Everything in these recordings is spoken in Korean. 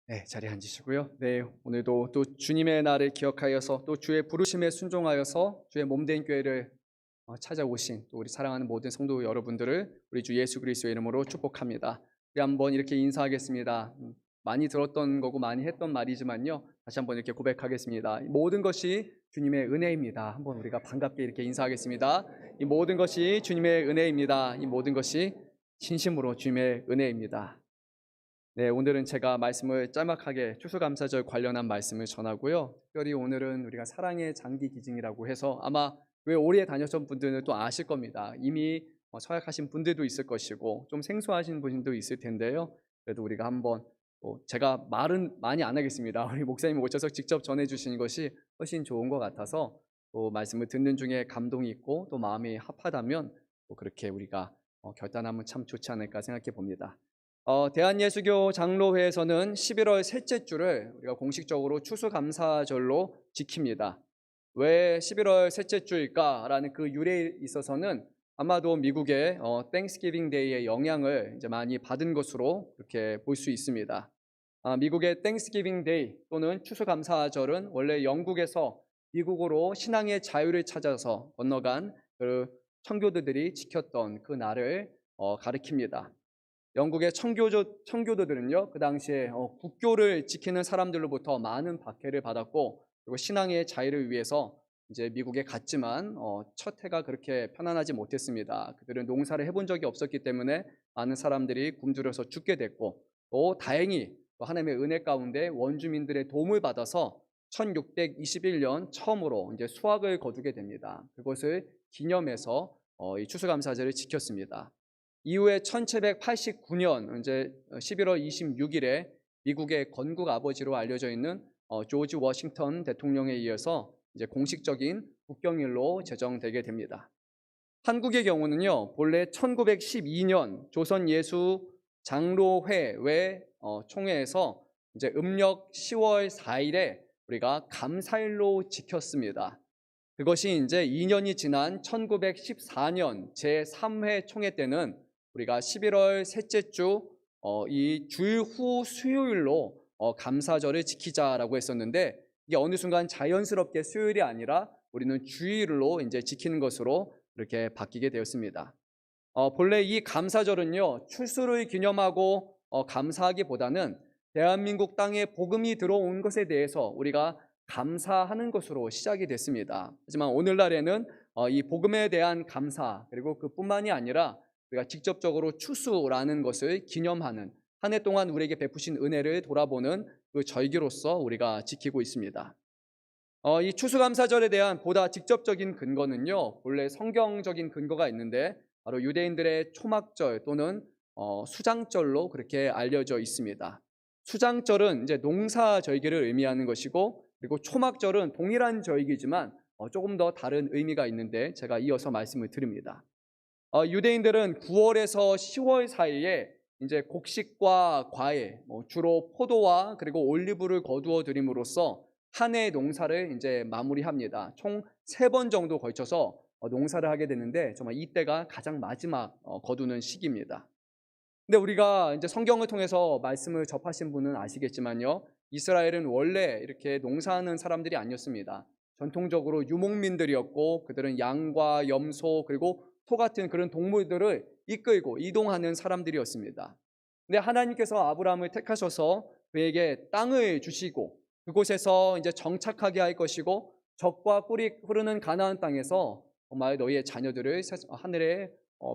네, 자리에 앉으시고요. 네, 오늘도 또 주님의 날을 기억하여서 또 주의 부르심에 순종하여서 주의 몸된 교회를 찾아오신 또 우리 사랑하는 모든 성도 여러분들을 우리 주 예수 그리스도의 이름으로 축복합니다. 우리 한번 이렇게 인사하겠습니다. 많이 들었던 거고 많이 했던 말이지만요. 다시 한번 이렇게 고백하겠습니다. 이 모든 것이 주님의 은혜입니다. 한번 우리가 반갑게 이렇게 인사하겠습니다. 이 모든 것이 주님의 은혜입니다. 이 모든 것이 진심으로 주님의 은혜입니다. 네, 오늘은 제가 말씀을 짤막하게 추수감사절 관련한 말씀을 전하고요. 특별히 오늘은 우리가 사랑의 장기 기증이라고 해서 아마 왜 오래 다녔던 분들은 또 아실 겁니다. 이미 서약하신 분들도 있을 것이고 좀 생소하신 분도 있을 텐데요. 그래도 우리가 한번 제가 말은 많이 안 하겠습니다. 우리 목사님 오셔서 직접 전해주시는 것이 훨씬 좋은 것 같아서 또 말씀을 듣는 중에 감동이 있고 또 마음이 합하다면 또 그렇게 우리가 결단하면 참 좋지 않을까 생각해 봅니다. 대한예수교 장로회에서는 11월 셋째 주를 우리가 공식적으로 추수감사절로 지킵니다. 왜 11월 셋째 주일까라는 그 유래에 있어서는 아마도 미국의 땡스기빙 데이의 영향을 이제 많이 받은 것으로 그렇게 볼 수 있습니다. 미국의 땡스기빙 데이 또는 추수감사절은 원래 영국에서 미국으로 신앙의 자유를 찾아서 건너간 그 청교도들이 지켰던 그 날을 가리킵니다. 영국의 청교도들은요, 그 당시에 국교를 지키는 사람들로부터 많은 박해를 받았고, 그리고 신앙의 자유를 위해서 이제 미국에 갔지만 첫 해가 그렇게 편안하지 못했습니다. 그들은 농사를 해본 적이 없었기 때문에 많은 사람들이 굶주려서 죽게 됐고, 또 다행히 또 하나님의 은혜 가운데 원주민들의 도움을 받아서 1621년 처음으로 이제 수확을 거두게 됩니다. 그것을 기념해서 이 추수감사절을 지켰습니다. 이후에 1789년 이제 11월 26일에 미국의 건국 아버지로 알려져 있는 조지 워싱턴 대통령에 이어서 이제 공식적인 국경일로 제정되게 됩니다. 한국의 경우는요, 본래 1912년 조선 예수 장로회 외 총회에서 이제 음력 10월 4일에 우리가 감사일로 지켰습니다. 그것이 이제 2년이 지난 1914년 제3회 총회 때는 우리가 11월 셋째 주 이 주일 후 수요일로 감사절을 지키자라고 했었는데, 이게 어느 순간 자연스럽게 수요일이 아니라 우리는 주일로 이제 지키는 것으로 이렇게 바뀌게 되었습니다. 본래 이 감사절은요, 출수를 기념하고 감사하기보다는 대한민국 땅에 복음이 들어온 것에 대해서 우리가 감사하는 것으로 시작이 됐습니다. 하지만 오늘날에는 이 복음에 대한 감사, 그리고 그뿐만이 아니라 우리가 직접적으로 추수라는 것을 기념하는, 한 해 동안 우리에게 베푸신 은혜를 돌아보는 그 절기로서 우리가 지키고 있습니다. 이 추수감사절에 대한 보다 직접적인 근거는요, 본래 성경적인 근거가 있는데 바로 유대인들의 초막절 또는 수장절로 그렇게 알려져 있습니다. 수장절은 이제 농사 절기를 의미하는 것이고, 그리고 초막절은 동일한 절기지만 조금 더 다른 의미가 있는데 제가 이어서 말씀을 드립니다. 유대인들은 9월에서 10월 사이에 이제 곡식과 과일, 주로 포도와 그리고 올리브를 거두어 드림으로써 한 해 농사를 이제 마무리합니다. 총 3번 정도 걸쳐서 농사를 하게 되는데 정말 이때가 가장 마지막 거두는 시기입니다. 근데 우리가 이제 성경을 통해서 말씀을 접하신 분은 아시겠지만요, 이스라엘은 원래 이렇게 농사하는 사람들이 아니었습니다. 전통적으로 유목민들이었고, 그들은 양과 염소 그리고 소 같은 그런 동물들을 이끌고 이동하는 사람들이었습니다. 근데 하나님께서 아브라함을 택하셔서 그에게 땅을 주시고 그곳에서 이제 정착하게 할 것이고, 젖과 꿀이 흐르는 가나안 땅에서 정말 너희의 자녀들을 하늘의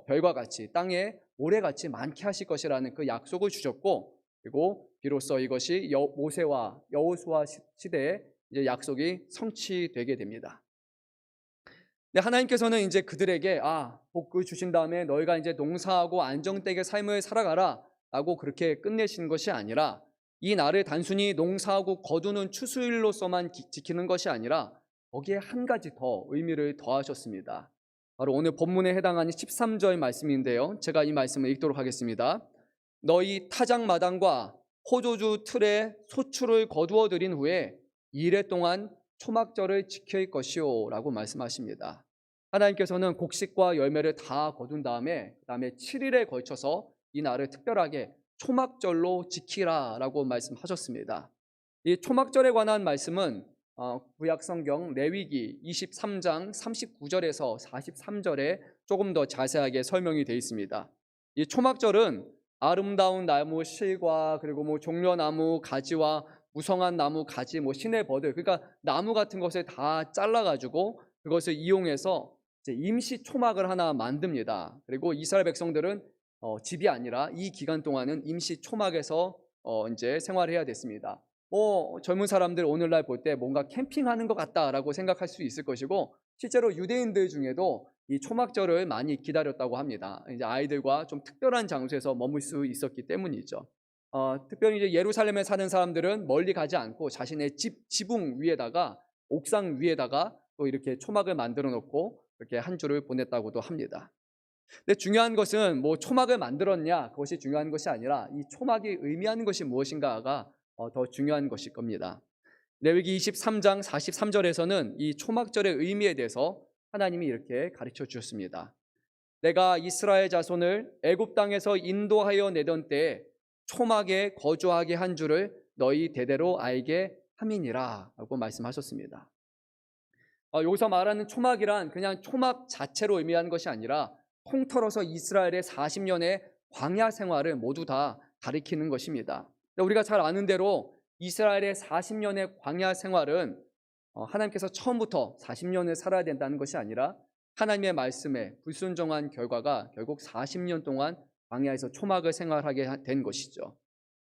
별과 같이 땅에 모래같이 많게 하실 것이라는 그 약속을 주셨고, 그리고 비로소 이것이 모세와 여호수아 시대에 이제 약속이 성취되게 됩니다. 근데 하나님께서는 이제 그들에게 복을 주신 다음에 너희가 이제 농사하고 안정되게 삶을 살아가라 라고 그렇게 끝내신 것이 아니라, 이 날을 단순히 농사하고 거두는 추수일로서만 지키는 것이 아니라 거기에 한 가지 더 의미를 더하셨습니다. 바로 오늘 본문에 해당하는 13절 말씀인데요, 제가 이 말씀을 읽도록 하겠습니다. 너희 타작마당과 포도주 틀에 소출을 거두어 들인 후에 2일 동안 초막절을 지킬 것이요 라고 말씀하십니다. 하나님께서는 곡식과 열매를 다 거둔 다음에 7일에 걸쳐서 이 날을 특별하게 초막절로 지키라라고 말씀하셨습니다. 이 초막절에 관한 말씀은 구약 성경 레위기 23장 39절에서 43절에 조금 더 자세하게 설명이 되어 있습니다. 이 초막절은 아름다운 나무 실과 그리고 뭐 종려나무 가지와 무성한 나무 가지, 뭐 시내버들, 그러니까 나무 같은 것을 다 잘라가지고 그것을 이용해서 이제 임시 초막을 하나 만듭니다. 그리고 이스라엘 백성들은 집이 아니라 이 기간 동안은 임시 초막에서 이제 생활해야 됐습니다. 젊은 사람들 오늘날 볼 때 뭔가 캠핑하는 것 같다라고 생각할 수 있을 것이고, 실제로 유대인들 중에도 이 초막절을 많이 기다렸다고 합니다. 이제 아이들과 좀 특별한 장소에서 머물 수 있었기 때문이죠. 특별히 이제 예루살렘에 사는 사람들은 멀리 가지 않고 자신의 지붕 위에다가, 옥상 위에다가 또 이렇게 초막을 만들어 놓고 이렇게 한 주를 보냈다고도 합니다. 근데 중요한 것은 뭐 초막을 만들었냐, 그것이 중요한 것이 아니라 이 초막이 의미하는 것이 무엇인가가 더 중요한 것일 겁니다. 레위기 23장 43절에서는 이 초막절의 의미에 대해서 하나님이 이렇게 가르쳐 주셨습니다. 내가 이스라엘 자손을 애굽 땅에서 인도하여 내던 때에 초막에 거주하게 한 줄을 너희 대대로 알게 함이니라 라고 말씀하셨습니다. 여기서 말하는 초막이란 그냥 초막 자체로 의미하는 것이 아니라 통틀어서 이스라엘의 40년의 광야 생활을 모두 다 가리키는 것입니다. 우리가 잘 아는 대로 이스라엘의 40년의 광야 생활은 하나님께서 처음부터 40년을 살아야 된다는 것이 아니라 하나님의 말씀에 불순종한 결과가 결국 40년 동안 광야에서 초막을 생활하게 된 것이죠.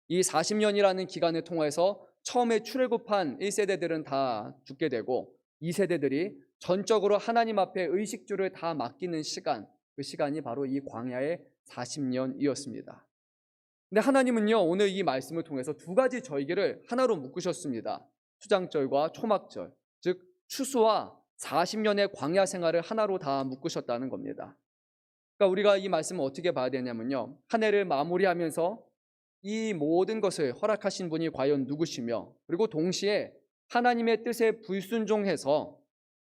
이 40년이라는 기간을 통해서 처음에 출애굽한 1세대들은 다 죽게 되고 2세대들이 전적으로 하나님 앞에 의식주를 다 맡기는 시간, 그 시간이 바로 이 광야의 40년이었습니다. 근데 하나님은요, 오늘 이 말씀을 통해서 두 가지 절기를 하나로 묶으셨습니다. 수장절과 초막절, 즉 추수와 40년의 광야 생활을 하나로 다 묶으셨다는 겁니다. 그러니까 우리가 이 말씀을 어떻게 봐야 되냐면요, 한 해를 마무리하면서 이 모든 것을 허락하신 분이 과연 누구시며, 그리고 동시에 하나님의 뜻에 불순종해서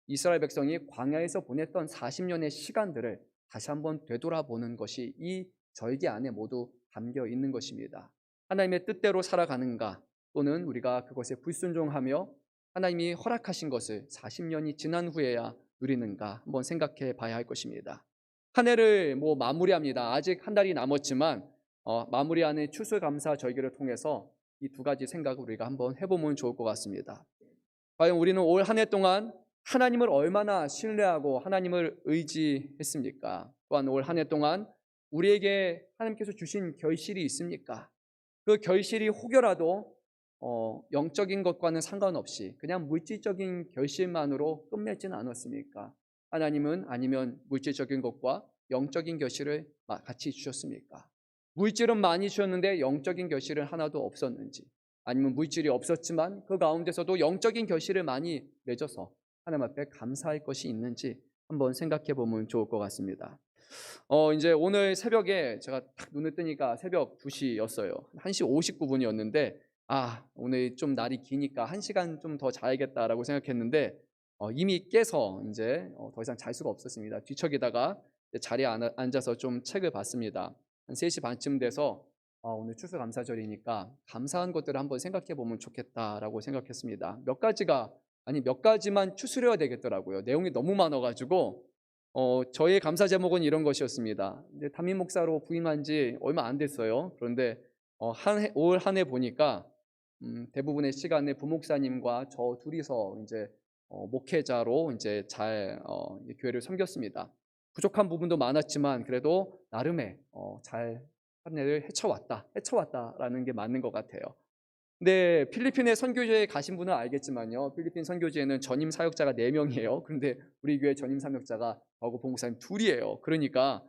이스라엘 백성이 광야에서 보냈던 40년의 시간들을 다시 한번 되돌아보는 것이 이 절기 안에 모두 담겨 있는 것입니다. 하나님의 뜻대로 살아가는가, 또는 우리가 그것에 불순종하며 하나님이 허락하신 것을 40년이 지난 후에야 누리는가 한번 생각해 봐야 할 것입니다. 한 해를 마무리합니다. 아직 한 달이 남았지만 마무리하는 추수감사 절기를 통해서 이 두 가지 생각을 우리가 한번 해보면 좋을 것 같습니다. 과연 우리는 올 한 해 동안 하나님을 얼마나 신뢰하고 하나님을 의지했습니까? 또한 올 한 해 동안 우리에게 하나님께서 주신 결실이 있습니까? 그 결실이 혹여라도 영적인 것과는 상관없이 그냥 물질적인 결실만으로 끝맺지는 않았습니까? 하나님은 아니면 물질적인 것과 영적인 결실을 같이 주셨습니까? 물질은 많이 주셨는데 영적인 결실은 하나도 없었는지, 아니면 물질이 없었지만 그 가운데서도 영적인 결실을 많이 맺어서 하나님 앞에 감사할 것이 있는지 한번 생각해 보면 좋을 것 같습니다. 이제 오늘 새벽에 제가 딱 눈을 뜨니까 새벽 2시였어요. 1시 59분이었는데 오늘 좀 날이 기니까 1시간 좀 더 자야겠다라고 생각했는데 이미 깨서 이제 더 이상 잘 수가 없었습니다. 뒤척이다가 자리에 앉아서 좀 책을 봤습니다. 한 3시 반쯤 돼서 오늘 추수감사절이니까 감사한 것들을 한번 생각해 보면 좋겠다라고 생각했습니다. 몇 가지만 추스려야 되겠더라고요. 내용이 너무 많아가지고 저의 감사 제목은 이런 것이었습니다. 이제 담임 목사로 부임한 지 얼마 안 됐어요. 그런데 올 한 해 보니까 대부분의 시간에 부목사님과 저 둘이서 이제 목회자로 이제 잘 교회를 섬겼습니다. 부족한 부분도 많았지만 그래도 나름의 잘 한 해를 헤쳐왔다라는 게 맞는 것 같아요. 근데 필리핀에 선교지에 가신 분은 알겠지만요, 필리핀 선교지에는 전임 사역자가 4명이에요. 그런데 우리 교회 전임 사역자가 저하고 봉사님 둘이에요. 그러니까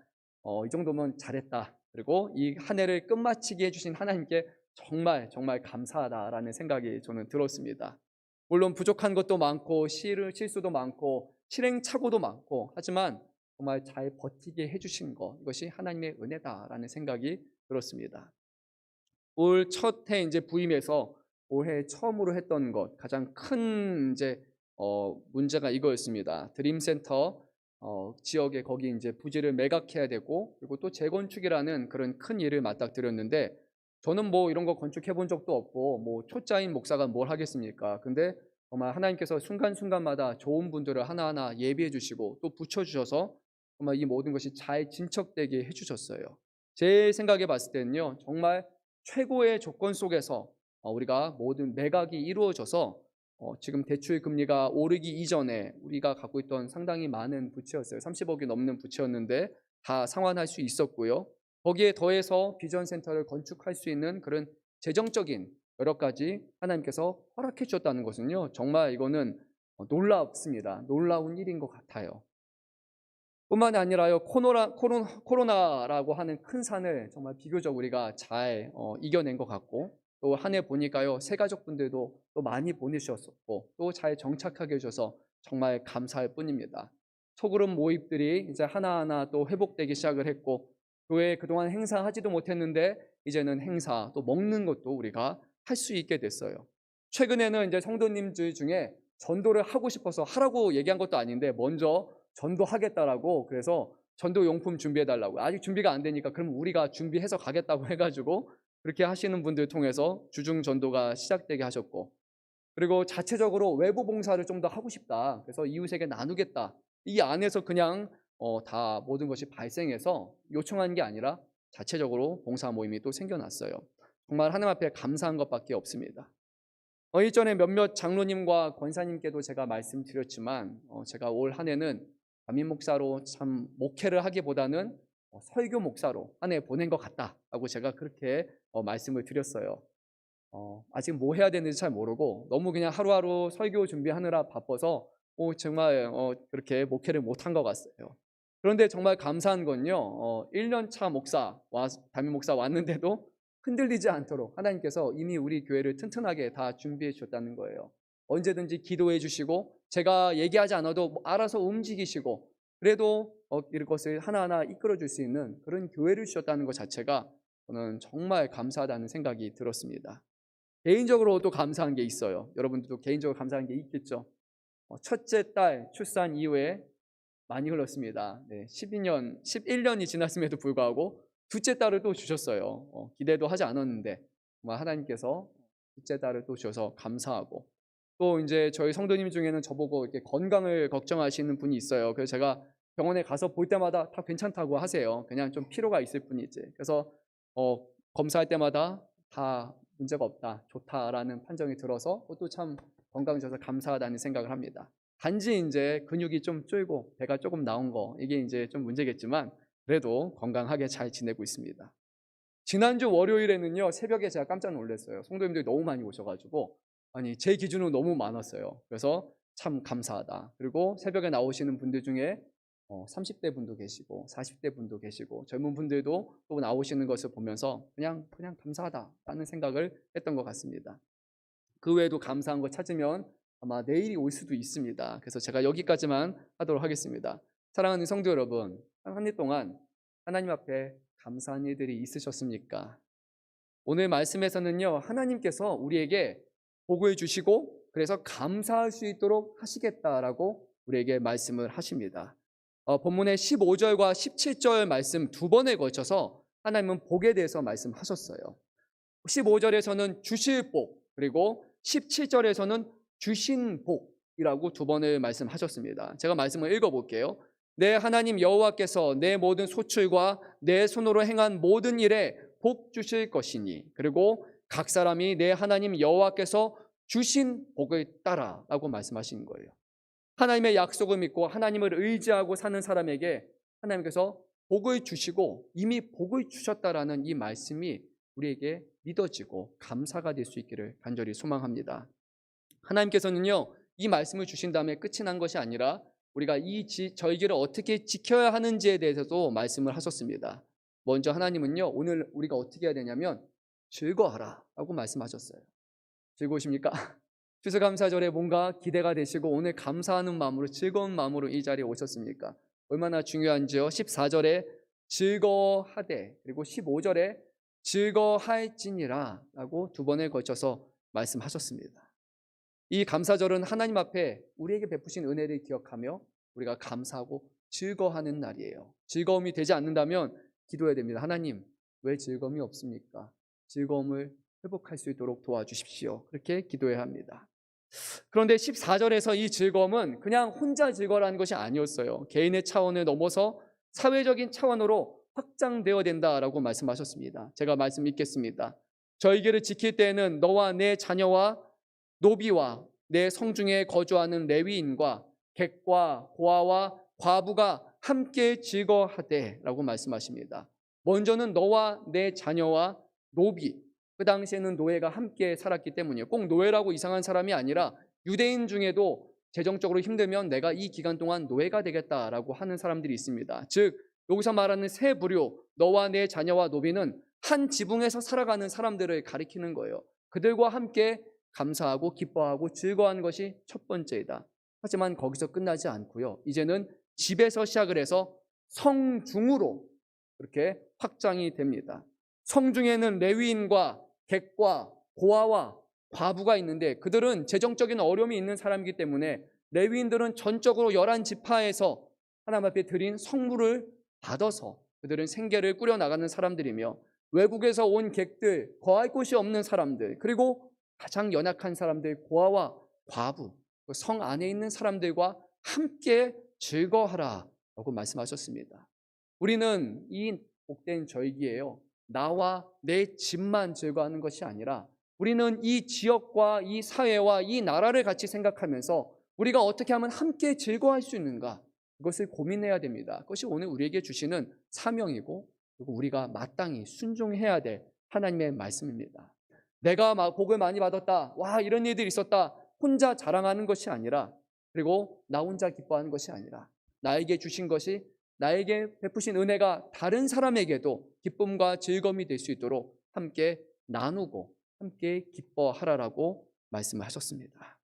이 정도면 잘했다. 그리고 이 한 해를 끝마치게 해주신 하나님께 정말 정말 감사하다라는 생각이 저는 들었습니다. 물론 부족한 것도 많고 실수도 많고 실행착오도 많고, 하지만 정말 잘 버티게 해주신 것, 이것이 하나님의 은혜다라는 생각이 들었습니다. 올 첫 해 이제 부임해서 올해 처음으로 했던 것, 가장 큰 이제 문제가 이거였습니다. 드림센터 지역에 거기 이제 부지를 매각해야 되고, 그리고 또 재건축이라는 그런 큰 일을 맞닥뜨렸는데 저는 뭐 이런 거 건축해 본 적도 없고 뭐 초짜인 목사가 뭘 하겠습니까? 근데 정말 하나님께서 순간순간마다 좋은 분들을 하나하나 예비해 주시고 또 붙여 주셔서 정말 이 모든 것이 잘 진척되게 해 주셨어요. 제 생각에 봤을 때는요. 정말 최고의 조건 속에서 우리가 모든 매각이 이루어져서 지금 대출 금리가 오르기 이전에 우리가 갖고 있던 상당히 많은 부채였어요. 30억이 넘는 부채였는데 다 상환할 수 있었고요. 거기에 더해서 비전 센터를 건축할 수 있는 그런 재정적인 여러 가지 하나님께서 허락해 주셨다는 것은요. 정말 이거는 놀랍습니다. 놀라운 일인 것 같아요. 뿐만이 아니라요. 코로나라고 하는 큰 산을 정말 비교적 우리가 잘 이겨낸 것 같고 또 한 해 보니까요. 새 가족분들도 또 많이 보내주셨고 또 잘 정착하게 해줘서 정말 감사할 뿐입니다. 소그룹 모임들이 이제 하나하나 또 회복되기 시작을 했고 교회 그동안 행사하지도 못했는데 이제는 행사 또 먹는 것도 우리가 할 수 있게 됐어요. 최근에는 이제 성도님들 중에 전도를 하고 싶어서 하라고 얘기한 것도 아닌데 먼저 전도하겠다라고 그래서 전도 용품 준비해 달라고 아직 준비가 안 되니까 그럼 우리가 준비해서 가겠다고 해가지고 그렇게 하시는 분들 통해서 주중 전도가 시작되게 하셨고 그리고 자체적으로 외부 봉사를 좀 더 하고 싶다. 그래서 이웃에게 나누겠다. 이 안에서 그냥 다 모든 것이 발생해서 요청한 게 아니라 자체적으로 봉사 모임이 또 생겨났어요. 정말 하나님 앞에 감사한 것밖에 없습니다. 이전에 몇몇 장로님과 권사님께도 제가 말씀드렸지만 제가 올 한 해는 담임 목사로 참 목회를 하기보다는 설교 목사로 한 해 보낸 것 같다라고 제가 그렇게 말씀을 드렸어요. 아직 뭐 해야 되는지 잘 모르고 너무 그냥 하루하루 설교 준비하느라 바빠서 정말 그렇게 목회를 못한 것 같아요. 그런데 정말 감사한 건요. 1년 차 담임 목사 왔는데도 흔들리지 않도록 하나님께서 이미 우리 교회를 튼튼하게 다 준비해 주셨다는 거예요. 언제든지 기도해 주시고 제가 얘기하지 않아도 알아서 움직이시고 그래도 이것을 하나하나 이끌어 줄 수 있는 그런 교회를 주셨다는 것 자체가 저는 정말 감사하다는 생각이 들었습니다. 개인적으로 또 감사한 게 있어요. 여러분들도 개인적으로 감사한 게 있겠죠. 첫째 딸 출산 이후에 많이 흘렀습니다. 네, 11년이 지났음에도 불구하고 둘째 딸을 또 주셨어요. 기대도 하지 않았는데 정말 하나님께서 둘째 딸을 또 주셔서 감사하고 또 이제 저희 성도님 중에는 저보고 이렇게 건강을 걱정하시는 분이 있어요. 그래서 제가 병원에 가서 볼 때마다 다 괜찮다고 하세요. 그냥 좀 피로가 있을 뿐이지. 그래서 검사할 때마다 다 문제가 없다, 좋다라는 판정이 들어서 그것도 참 건강해져서 감사하다는 생각을 합니다. 단지 이제 근육이 좀 줄고 배가 조금 나온 거 이게 이제 좀 문제겠지만 그래도 건강하게 잘 지내고 있습니다. 지난주 월요일에는요 새벽에 제가 깜짝 놀랐어요. 성도님들이 너무 많이 오셔가지고 아니 제 기준으로 너무 많았어요. 그래서 참 감사하다. 그리고 새벽에 나오시는 분들 중에 30대 분도 계시고 40대 분도 계시고 젊은 분들도 또 나오시는 것을 보면서 그냥 감사하다라는 생각을 했던 것 같습니다. 그 외에도 감사한 거 찾으면 아마 내일이 올 수도 있습니다. 그래서 제가 여기까지만 하도록 하겠습니다. 사랑하는 성도 여러분, 한 해 동안 하나님 앞에 감사한 일들이 있으셨습니까? 오늘 말씀에서는요, 하나님께서 우리에게 복을 주시고 그래서 감사할 수 있도록 하시겠다라고 우리에게 말씀을 하십니다. 본문의 15절과 17절 말씀 두 번에 걸쳐서 하나님은 복에 대해서 말씀하셨어요. 15절에서는 주실 복, 그리고 17절에서는 주신 복이라고 두 번을 말씀하셨습니다. 제가 말씀을 읽어볼게요. 내 하나님 여호와께서 내 모든 소출과 내 손으로 행한 모든 일에 복 주실 것이니 그리고 각 사람이 내 하나님 여호와께서 주신 복을 따라라고 말씀하신 거예요. 하나님의 약속을 믿고 하나님을 의지하고 사는 사람에게 하나님께서 복을 주시고 이미 복을 주셨다라는 이 말씀이 우리에게 믿어지고 감사가 될 수 있기를 간절히 소망합니다. 하나님께서는요 이 말씀을 주신 다음에 끝이 난 것이 아니라 우리가 저희 길을 어떻게 지켜야 하는지에 대해서도 말씀을 하셨습니다. 먼저 하나님은요 오늘 우리가 어떻게 해야 되냐면 즐거워하라 라고 말씀하셨어요. 즐거우십니까? 추수감사절에 뭔가 기대가 되시고 오늘 감사하는 마음으로 즐거운 마음으로 이 자리에 오셨습니까? 얼마나 중요한지요. 14절에 즐거워하되 그리고 15절에 즐거할지니라 라고 두 번에 걸쳐서 말씀하셨습니다. 이 감사절은 하나님 앞에 우리에게 베푸신 은혜를 기억하며 우리가 감사하고 즐거워하는 날이에요. 즐거움이 되지 않는다면 기도해야 됩니다. 하나님 왜 즐거움이 없습니까? 즐거움을 회복할 수 있도록 도와주십시오. 그렇게 기도해야 합니다. 그런데 14절에서 이 즐거움은 그냥 혼자 즐거워라는 것이 아니었어요. 개인의 차원을 넘어서 사회적인 차원으로 확장되어야 된다라고 말씀하셨습니다. 제가 말씀 읽겠습니다. 저희에게를 지킬 때에는 너와 내 자녀와 노비와 내 성중에 거주하는 레위인과 객과 고아와 과부가 함께 즐거워하되 라고 말씀하십니다. 먼저는 너와 내 자녀와 노비, 그 당시에는 노예가 함께 살았기 때문이에요. 꼭 노예라고 이상한 사람이 아니라 유대인 중에도 재정적으로 힘들면 내가 이 기간 동안 노예가 되겠다라고 하는 사람들이 있습니다. 즉 여기서 말하는 세 부류, 너와 내 자녀와 노비는 한 지붕에서 살아가는 사람들을 가리키는 거예요. 그들과 함께 감사하고 기뻐하고 즐거워하는 것이 첫 번째이다. 하지만 거기서 끝나지 않고요. 이제는 집에서 시작을 해서 성중으로 그렇게 확장이 됩니다. 성중에는 레위인과 객과 고아와 과부가 있는데 그들은 재정적인 어려움이 있는 사람이기 때문에 레위인들은 전적으로 11지파에서 하나님 앞에 드린 성물을 받아서 그들은 생계를 꾸려나가는 사람들이며 외국에서 온 객들, 거할 곳이 없는 사람들, 그리고 가장 연약한 사람들, 고아와 과부, 성 안에 있는 사람들과 함께 즐거워하라 라고 말씀하셨습니다. 우리는 이 복된 절기에요, 나와 내 집만 즐거워하는 것이 아니라 우리는 이 지역과 이 사회와 이 나라를 같이 생각하면서 우리가 어떻게 하면 함께 즐거워할 수 있는가, 그것을 고민해야 됩니다. 그것이 오늘 우리에게 주시는 사명이고 그리고 우리가 마땅히 순종해야 될 하나님의 말씀입니다. 내가 복을 많이 받았다, 와 이런 일들이 있었다, 혼자 자랑하는 것이 아니라, 그리고 나 혼자 기뻐하는 것이 아니라 나에게 주신 것이, 나에게 베푸신 은혜가 다른 사람에게도 기쁨과 즐거움이 될 수 있도록 함께 나누고 함께 기뻐하라라고 말씀하셨습니다.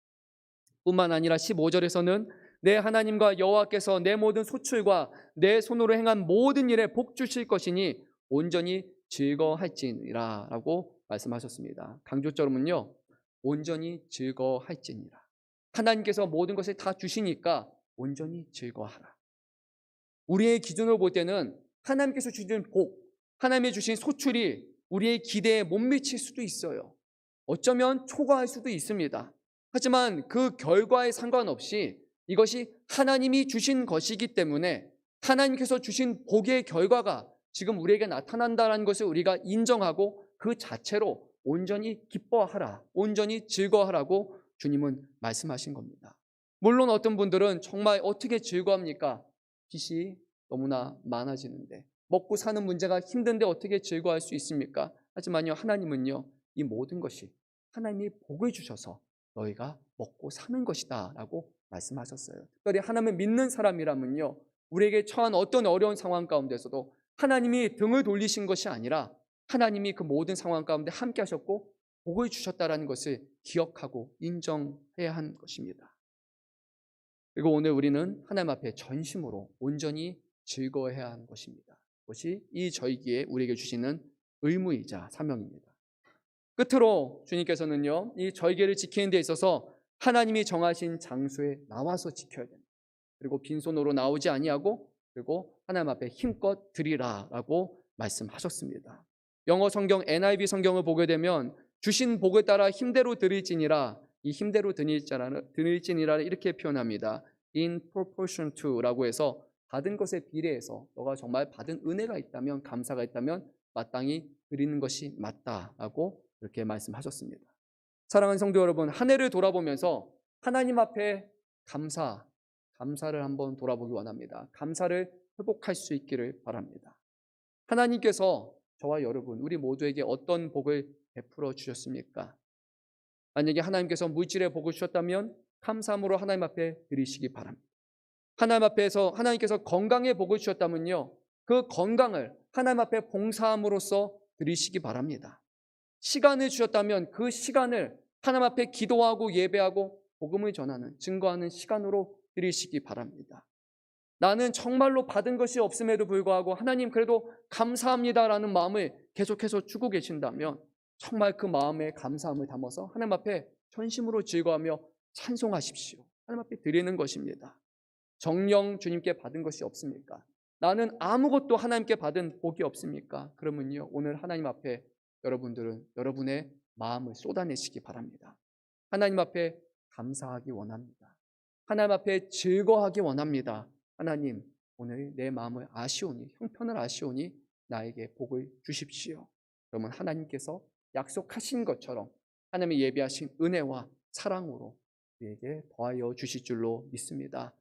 뿐만 아니라 15절에서는 내 하나님과 여호와께서 내 모든 소출과 내 손으로 행한 모든 일에 복 주실 것이니 온전히 즐거워할지니라 라고 말씀하셨습니다. 강조점은요, 온전히 즐거워할지니라. 하나님께서 모든 것을 다 주시니까 온전히 즐거워하라. 우리의 기준으로 볼 때는 하나님께서 주신 복, 하나님이 주신 소출이 우리의 기대에 못 미칠 수도 있어요. 어쩌면 초과할 수도 있습니다. 하지만 그 결과에 상관없이 이것이 하나님이 주신 것이기 때문에 하나님께서 주신 복의 결과가 지금 우리에게 나타난다는 것을 우리가 인정하고 그 자체로 온전히 기뻐하라, 온전히 즐거워하라고 주님은 말씀하신 겁니다. 물론 어떤 분들은 정말 어떻게 즐거워합니까? 빚이 너무나 많아지는데, 먹고 사는 문제가 힘든데 어떻게 즐거워할 수 있습니까? 하지만요, 하나님은요, 이 모든 것이 하나님이 복을 주셔서 너희가 먹고 사는 것이다 라고 말씀하셨어요. 특별히 하나님을 믿는 사람이라면요, 우리에게 처한 어떤 어려운 상황 가운데서도 하나님이 등을 돌리신 것이 아니라 하나님이 그 모든 상황 가운데 함께 하셨고 복을 주셨다라는 것을 기억하고 인정해야 하는 것입니다. 그리고 오늘 우리는 하나님 앞에 전심으로 온전히 즐거워해야 하는 것입니다. 그것이 이 절기에 우리에게 주시는 의무이자 사명입니다. 끝으로 주님께서는요, 이 절기를 지키는 데 있어서 하나님이 정하신 장소에 나와서 지켜야 됩니다. 그리고 빈손으로 나오지 아니하고, 그리고 하나님 앞에 힘껏 드리라라고 말씀하셨습니다. 영어 성경 NIV 성경을 보게 되면 주신 복을 따라 힘대로 드릴지니라, 이 힘대로 드릴지니라 이렇게 표현합니다. In proportion to 라고 해서 받은 것에 비례해서 너가 정말 받은 은혜가 있다면, 감사가 있다면 마땅히 드리는 것이 맞다라고 이렇게 말씀하셨습니다. 사랑하는 성도 여러분, 한 해를 돌아보면서 하나님 앞에 감사를 한번 돌아보기 원합니다. 감사를 회복할 수 있기를 바랍니다. 하나님께서 저와 여러분, 우리 모두에게 어떤 복을 베풀어 주셨습니까? 만약에 하나님께서 물질의 복을 주셨다면 감사함으로 하나님 앞에 드리시기 바랍니다. 하나님 앞에서 하나님께서 건강의 복을 주셨다면요, 그 건강을 하나님 앞에 봉사함으로써 드리시기 바랍니다. 시간을 주셨다면 그 시간을 하나님 앞에 기도하고 예배하고 복음을 전하는, 증거하는 시간으로 드리시기 바랍니다. 나는 정말로 받은 것이 없음에도 불구하고 하나님 그래도 감사합니다라는 마음을 계속해서 주고 계신다면 정말 그 마음에 감사함을 담아서 하나님 앞에 전심으로 즐거워하며 찬송하십시오. 하나님 앞에 드리는 것입니다. 정령 주님께 받은 것이 없습니까? 나는 아무것도 하나님께 받은 복이 없습니까? 그러면요, 오늘 하나님 앞에 여러분들은 여러분의 마음을 쏟아내시기 바랍니다. 하나님 앞에 감사하기 원합니다. 하나님 앞에 즐거워하기 원합니다. 하나님, 오늘 내 마음을 아시오니, 형편을 아시오니 나에게 복을 주십시오. 그러면 하나님께서 약속하신 것처럼 하나님이 예비하신 은혜와 사랑으로 우리에게 더하여 주실 줄로 믿습니다.